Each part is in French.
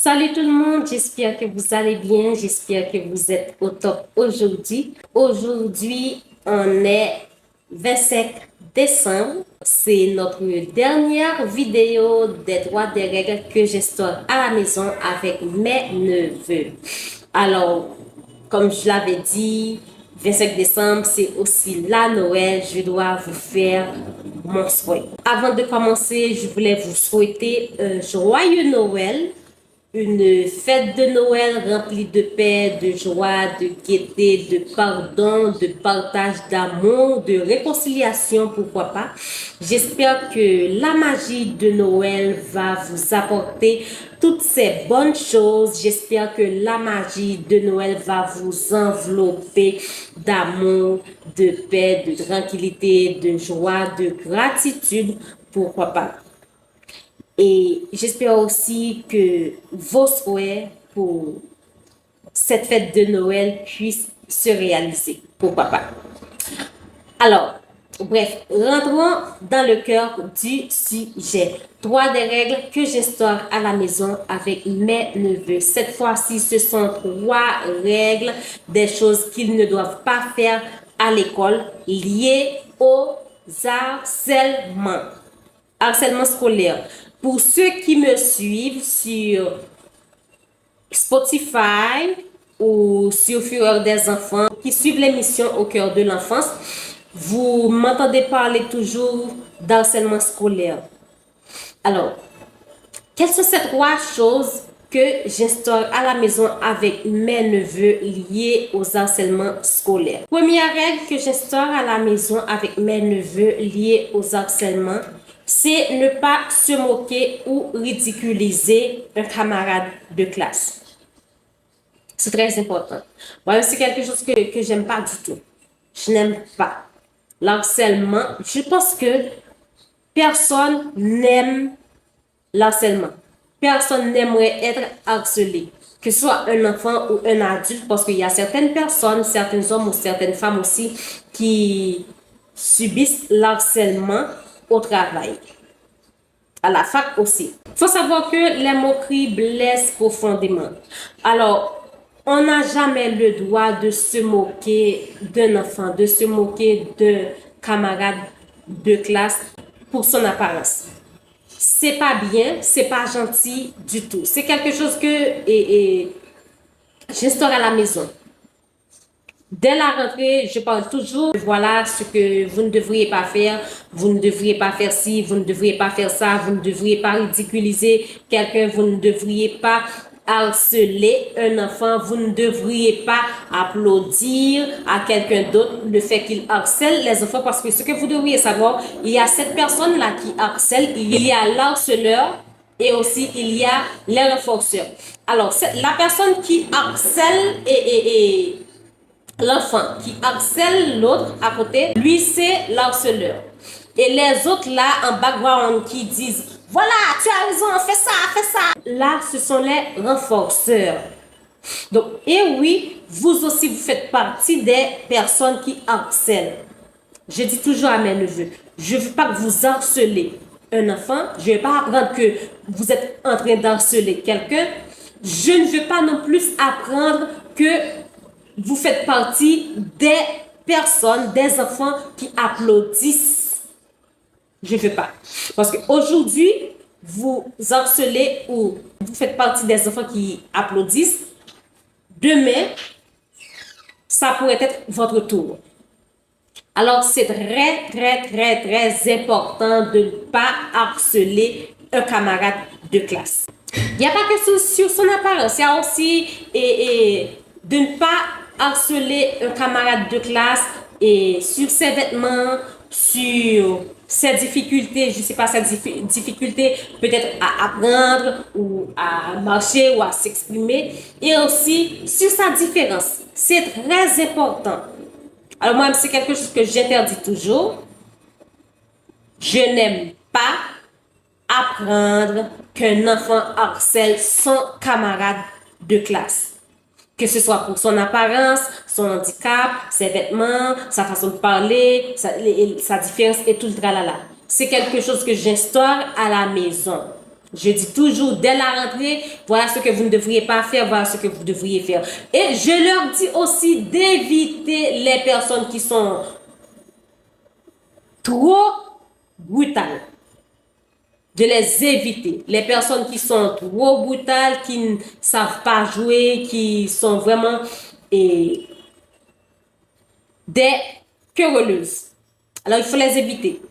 Salut tout le monde, j'espère que vous allez bien, j'espère que vous êtes au top aujourd'hui. Aujourd'hui, on est 25 décembre. C'est notre dernière vidéo des droits des règles que j'instaure à la maison avec mes neveux. Alors, comme je l'avais dit, 25 décembre, c'est aussi la Noël. Je dois vous faire mon souhait. Avant de commencer, je voulais vous souhaiter un joyeux Noël. Une fête de Noël remplie de paix, de joie, de gaieté, de pardon, de partage, d'amour, de réconciliation, pourquoi pas. J'espère que la magie de Noël va vous apporter toutes ces bonnes choses. J'espère que la magie de Noël va vous envelopper d'amour, de paix, de tranquillité, de joie, de gratitude, pourquoi pas. Et j'espère aussi que vos souhaits pour cette fête de Noël puissent se réaliser. Pourquoi pas? Alors, bref, rentrons dans le cœur du sujet. Trois des règles que j'instaure à la maison avec mes neveux. Cette fois-ci, ce sont trois règles des choses qu'ils ne doivent pas faire à l'école liées au harcèlement scolaire. Pour ceux qui me suivent sur Spotify ou sur Fureur des enfants, qui suivent l'émission Au cœur de l'enfance, vous m'entendez parler toujours d'harcèlement scolaire. Alors, quelles sont ces trois choses que j'instaure à la maison avec mes neveux liés aux harcèlements scolaires? Première règle que j'instaure à la maison avec mes neveux liés aux harcèlements, c'est ne pas se moquer ou ridiculiser un camarade de classe. C'est très important. Moi, c'est quelque chose que j'aime pas du tout. Je n'aime pas l'harcèlement. Je pense que personne n'aime l'harcèlement. Personne n'aimerait être harcelé, que ce soit un enfant ou un adulte, parce qu'il y a certaines personnes, certains hommes ou certaines femmes aussi qui subissent l'harcèlement au travail, à la fac aussi. Il faut savoir que les moqueries blessent profondément. Alors, on n'a jamais le droit de se moquer d'un enfant, de se moquer d'un camarade de classe pour son apparence. C'est pas bien, c'est pas gentil du tout. C'est quelque chose que j'instaure à la maison. Dès la rentrée, je parle toujours, voilà ce que vous ne devriez pas faire, vous ne devriez pas faire ci, vous ne devriez pas faire ça, vous ne devriez pas ridiculiser quelqu'un, vous ne devriez pas harceler un enfant, vous ne devriez pas applaudir à quelqu'un d'autre le fait qu'il harcèle les enfants, parce que ce que vous devriez savoir, il y a cette personne-là qui harcèle, il y a l'harceleur et aussi il y a les renforceurs. Alors, la personne qui harcèle et l'enfant qui harcèle l'autre à côté, lui, c'est l'harceleur. Et les autres là, en background, qui disent « Voilà, tu as raison, fais ça, fais ça ». Là, ce sont les renforceurs. Donc, et oui, vous aussi, vous faites partie des personnes qui harcèlent. Je dis toujours à mes neveux, je ne veux pas que vous harcelez un enfant, je ne vais pas apprendre que vous êtes en train d'harceler quelqu'un. Je ne veux pas non plus apprendre que vous faites partie des personnes, des enfants qui applaudissent. Je ne veux pas. Parce qu'aujourd'hui, vous harcelez ou vous faites partie des enfants qui applaudissent. Demain, ça pourrait être votre tour. Alors, c'est très, très, très, très important de ne pas harceler un camarade de classe. Il n'y a pas que sur son apparence, il y a aussi de ne pas harceler un camarade de classe et sur ses vêtements, sur ses difficultés, je ne sais pas, ses difficultés peut-être à apprendre ou à marcher ou à s'exprimer, et aussi sur sa différence. C'est très important. Alors moi, c'est quelque chose que j'interdis toujours. Je n'aime pas apprendre qu'un enfant harcèle son camarade de classe. Que ce soit pour son apparence, son handicap, ses vêtements, sa façon de parler, sa différence et tout le tralala. C'est quelque chose que j'instaure à la maison. Je dis toujours, dès la rentrée, voilà ce que vous ne devriez pas faire, voilà ce que vous devriez faire. Et je leur dis aussi d'éviter les personnes qui sont trop brutales. De les éviter. Les personnes qui sont trop brutales, qui ne savent pas jouer, qui sont vraiment des querelleuses. Alors, il faut les éviter.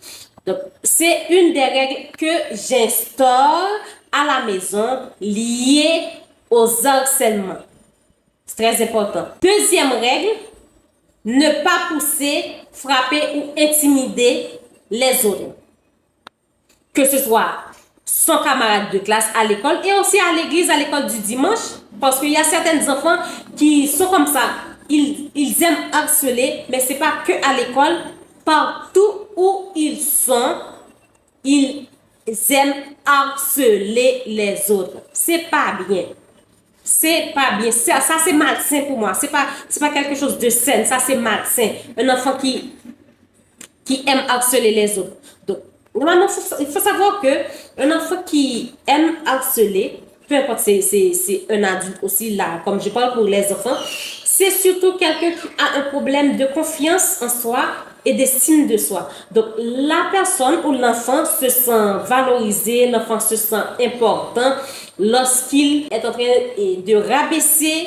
Donc, c'est une des règles que j'instaure à la maison liées aux harcèlements. C'est très important. Deuxième règle, ne pas pousser, frapper ou intimider les autres. Que ce soit son camarade de classe à l'école et aussi à l'église, à l'école du dimanche, parce qu'il y a certains enfants qui sont comme ça. Ils aiment harceler, mais ce n'est pas que à l'école. Partout où ils sont, ils aiment harceler les autres. C'est pas bien. C'est pas bien. Ça c'est malsain pour moi. C'est pas quelque chose de sain. Ça, c'est malsain. Un enfant qui aime harceler les autres. Donc, normalement, il faut savoir qu'un enfant qui aime harceler, peu importe, c'est un adulte aussi, là, comme je parle pour les enfants, c'est surtout quelqu'un qui a un problème de confiance en soi et d'estime de soi. Donc, la personne ou l'enfant se sent valorisé, l'enfant se sent important lorsqu'il est en train de rabaisser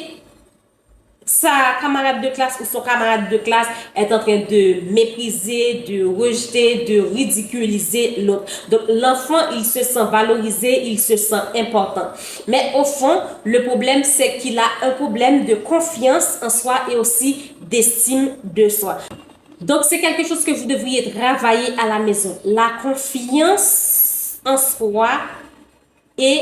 sa camarade de classe ou son camarade de classe est en train de mépriser, de rejeter, de ridiculiser l'autre. Donc, l'enfant, il se sent valorisé, il se sent important. Mais au fond, le problème, c'est qu'il a un problème de confiance en soi et aussi d'estime de soi. Donc, c'est quelque chose que vous devriez travailler à la maison. La confiance en soi et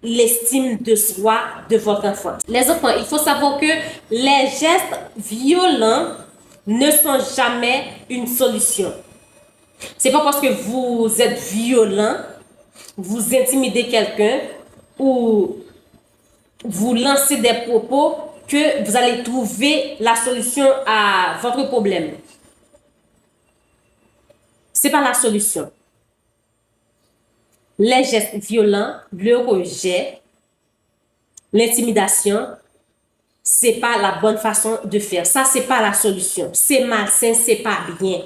l'estime de soi de votre enfant. Les enfants, il faut savoir que les gestes violents ne sont jamais une solution. C'est pas parce que vous êtes violent, vous intimidez quelqu'un ou vous lancez des propos que vous allez trouver la solution à votre problème. C'est pas la solution. Les gestes violents, le rejet, l'intimidation, c'est pas la bonne façon de faire. Ça, c'est pas la solution. C'est malsain, c'est pas bien.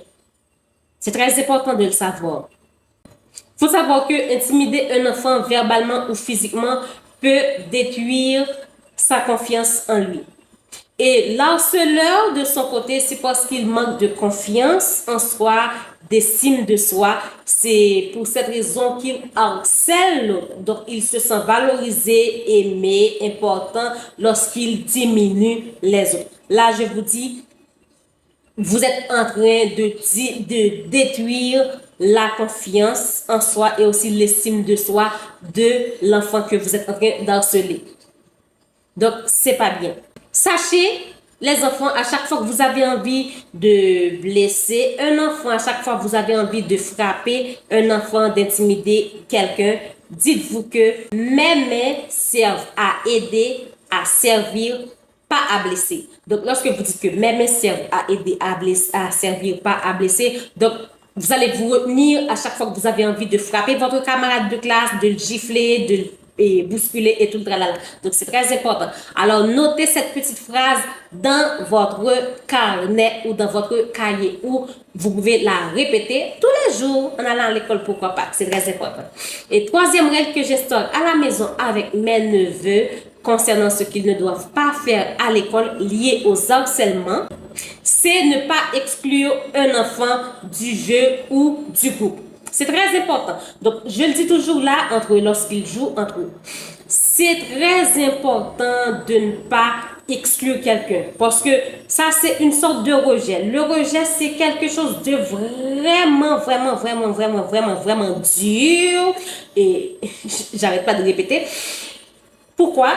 C'est très important de le savoir. Il faut savoir que intimider un enfant verbalement ou physiquement peut détruire sa confiance en lui. Et l'harceleur, de son côté, c'est parce qu'il manque de confiance en soi, d'estime de soi. C'est pour cette raison qu'il harcèle l'autre. Donc, il se sent valorisé, aimé, important lorsqu'il diminue les autres. Là, je vous dis, vous êtes en train de détruire la confiance en soi et aussi l'estime de soi de l'enfant que vous êtes en train d'harceler. Donc, c'est pas bien. Sachez, les enfants, à chaque fois que vous avez envie de blesser un enfant, à chaque fois que vous avez envie de frapper un enfant, d'intimider quelqu'un, dites-vous que mes mains servent à aider, à servir, pas à blesser. Donc, lorsque vous dites que mes mains servent à aider, à servir, pas à blesser, donc, vous allez vous retenir à chaque fois que vous avez envie de frapper votre camarade de classe, de le gifler, de le bousculer et tout le tralala. Donc, c'est très important. Alors, notez cette petite phrase dans votre carnet ou dans votre cahier où vous pouvez la répéter tous les jours en allant à l'école, pourquoi pas. C'est très important. Et troisième règle que j'instaure à la maison avec mes neveux concernant ce qu'ils ne doivent pas faire à l'école lié aux harcèlements, c'est ne pas exclure un enfant du jeu ou du groupe. C'est très important. Donc, je le dis toujours là, entre eux, lorsqu'ils jouent entre eux. C'est très important de ne pas exclure quelqu'un. Parce que ça, c'est une sorte de rejet. Le rejet, c'est quelque chose de vraiment dur. Et j'arrête pas de répéter. Pourquoi?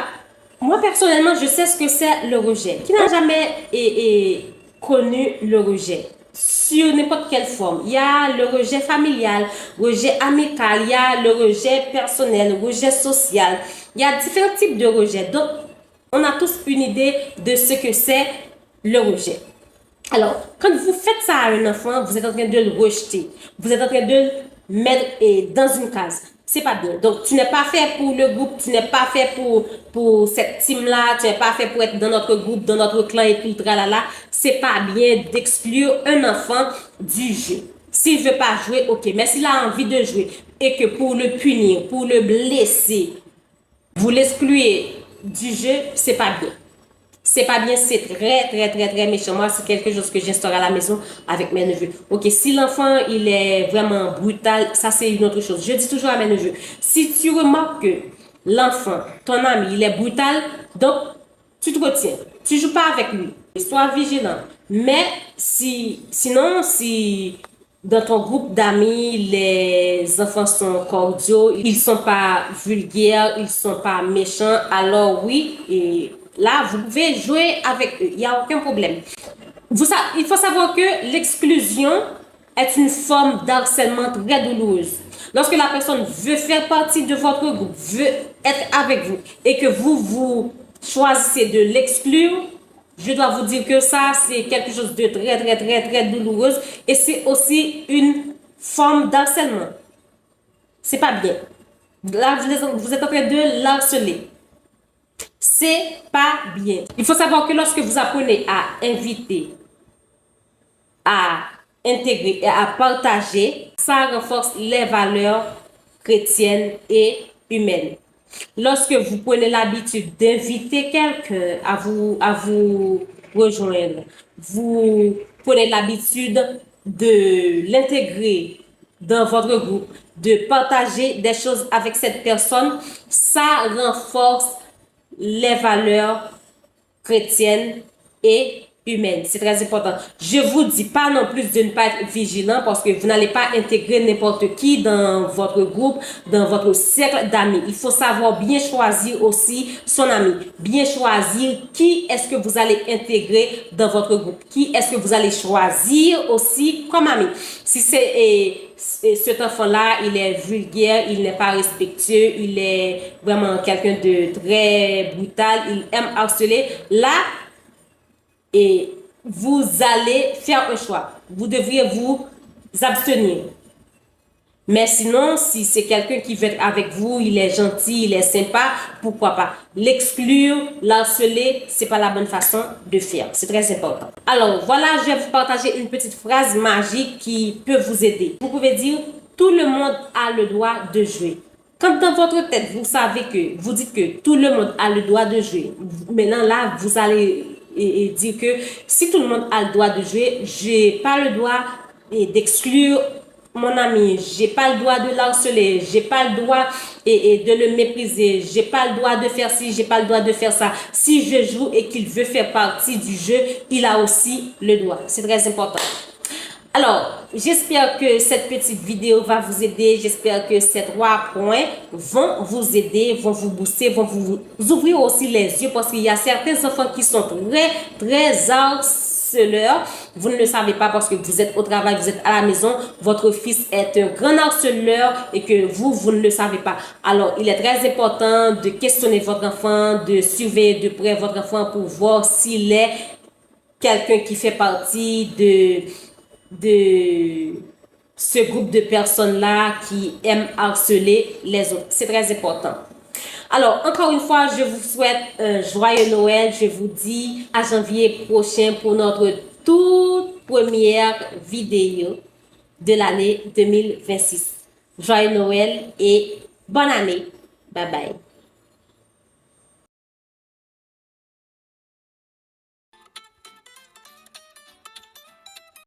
Moi, personnellement, je sais ce que c'est le rejet. Qui n'a jamais connu le rejet? Sur n'importe quelle forme. Il y a le rejet familial, rejet amical, il y a le rejet personnel, rejet social. Il y a différents types de rejet. Donc, on a tous une idée de ce que c'est le rejet. Alors, quand vous faites ça à un enfant, vous êtes en train de le rejeter. Vous êtes en train de le mettre dans une case. c'est pas bien. Donc, tu n'es pas fait pour le groupe, tu n'es pas fait pour cette team-là, tu n'es pas fait pour être dans notre groupe, dans notre clan et tout, tralala. C'est pas bien d'exclure un enfant du jeu. S'il veut pas jouer, ok. Mais s'il a envie de jouer et que pour le punir, pour le blesser, vous l'excluez du jeu, c'est pas bien. C'est pas bien, c'est très méchant. Moi, c'est quelque chose que j'instaure à la maison avec mes neveux. Ok, si l'enfant, il est vraiment brutal, ça c'est une autre chose. Je dis toujours à mes neveux, si tu remarques que l'enfant, ton ami, il est brutal, donc tu te retiens. Tu joues pas avec lui. Sois vigilant. Mais sinon, si dans ton groupe d'amis, les enfants sont cordiaux, ils sont pas vulgaires, ils sont pas méchants, alors oui, et là, vous pouvez jouer avec eux. Il n'y a aucun problème. Il faut savoir que l'exclusion est une forme d'harcèlement très douloureuse. Lorsque la personne veut faire partie de votre groupe, veut être avec vous, et que vous choisissez de l'exclure, je dois vous dire que ça, c'est quelque chose de très douloureuse et c'est aussi une forme d'harcèlement. C'est pas bien. Là, vous êtes en train de l'harceler. C'est pas bien. Il faut savoir que lorsque vous apprenez à inviter, à intégrer et à partager, ça renforce les valeurs chrétiennes et humaines. Lorsque vous prenez l'habitude d'inviter quelqu'un à vous rejoindre, vous prenez l'habitude de l'intégrer dans votre groupe, de partager des choses avec cette personne, ça renforce les valeurs chrétiennes et humaines. C'est très important. Je vous dis pas non plus de ne pas être vigilant parce que vous n'allez pas intégrer n'importe qui dans votre groupe, dans votre cercle d'amis. Il faut savoir bien choisir aussi son ami. Bien choisir qui est-ce que vous allez intégrer dans votre groupe. Qui est-ce que vous allez choisir aussi comme ami. Si cet enfant-là, il est vulgaire, il n'est pas respectueux, il est vraiment quelqu'un de très brutal, il aime harceler, là, et vous allez faire un choix. Vous devriez vous abstenir. Mais sinon, si c'est quelqu'un qui veut être avec vous, il est gentil, il est sympa, pourquoi pas? L'exclure, l'harceler, c'est pas la bonne façon de faire. C'est très important. Alors, voilà, je vais vous partager une petite phrase magique qui peut vous aider. Vous pouvez dire, tout le monde a le droit de jouer. Quand dans votre tête, vous savez que, vous dites que tout le monde a le droit de jouer. Maintenant, là, vous allez dire que si tout le monde a le droit de jouer, j'ai pas le droit d'exclure mon ami, j'ai pas le droit de l'harceler, j'ai pas le droit de le mépriser, j'ai pas le droit de faire ci, j'ai pas le droit de faire ça. Si je joue et qu'il veut faire partie du jeu, il a aussi le droit. C'est très important. Alors, j'espère que cette petite vidéo va vous aider. J'espère que ces 3 points vont vous aider, vont vous booster, vont vous ouvrir aussi les yeux parce qu'il y a certains enfants qui sont très harceleurs. Vous ne le savez pas parce que vous êtes au travail, vous êtes à la maison. Votre fils est un grand harceleur et que vous ne le savez pas. Alors, il est très important de questionner votre enfant, de surveiller de près votre enfant pour voir s'il est quelqu'un qui fait partie de ce groupe de personnes-là qui aiment harceler les autres. C'est très important. Alors, encore une fois, je vous souhaite un joyeux Noël. Je vous dis à janvier prochain pour notre toute première vidéo de l'année 2026. Joyeux Noël et bonne année. Bye bye.